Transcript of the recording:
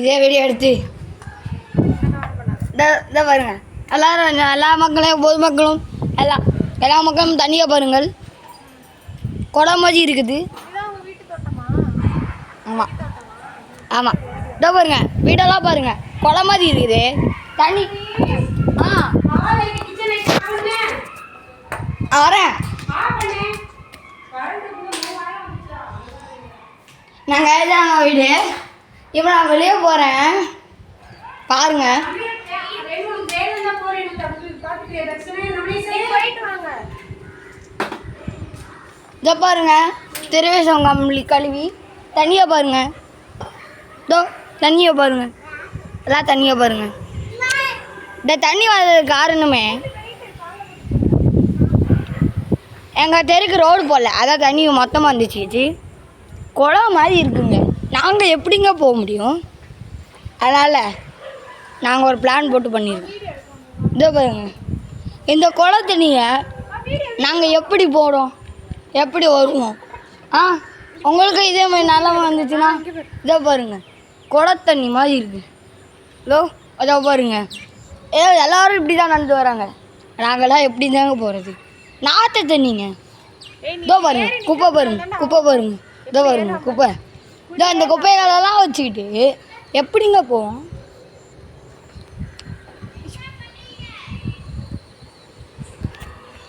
இதே வீடியோ எடுத்து இதை பாருங்கள். எல்லோரும் எல்லா மக்களும் பொதுமக்களும் எல்லா மக்களும் தண்ணியை பாருங்கள். குடம் மாதிரி இருக்குது. ஆமாம் ஆமாம், இதோ பாருங்க, வீடெல்லாம் பாருங்க, குளம் மாதிரி இருக்குது. தண்ணி வரேன். நாங்கள் இதாங்க வீடு. இப்போ நான் வெளியே போகிறேன், பாருங்க. இதை பாருங்க, திருவேசம் கம்பளி கழுவி தண்ணியை பாருங்க. இதோ தண்ணியை பாருங்க, எல்லாம் தண்ணியை பாருங்க. இந்த தண்ணி வந்ததுக்கு காரணமே எங்கள் தெருக்கு ரோடு போடல, அதான் தண்ணி மொத்தமாக வந்துச்சு. குளம் மாதிரி இருக்குங்க, நாங்கள் எப்படிங்க போக முடியும்? அதனால் நாங்கள் ஒரு பிளான் போட்டு பண்ணியிருக்கோம். இதோ பாருங்க, இந்த குள தண்ணியை நாங்கள் எப்படி போகிறோம், எப்படி வருவோம்? உங்களுக்கு இதே மாதிரி நிலமை வந்துச்சுன்னா இதோ பாருங்க, குளத்தண்ணி மாதிரி இருக்குது. இதோ அதோ பாருங்க, எல்லோரும் இப்படி தான் நடந்து வராங்க. நாங்களாம் எப்படி தாங்க போகிறது? நாற்று தண்ணிங்க. இதோ பாருங்க, குப்பை பாருங்க, குப்பை பாருங்க, இதோ பாருங்க குப்பை. இதோ அந்த குப்பைகளெல்லாம் வச்சுக்கிட்டு எப்படிங்க போவோம்?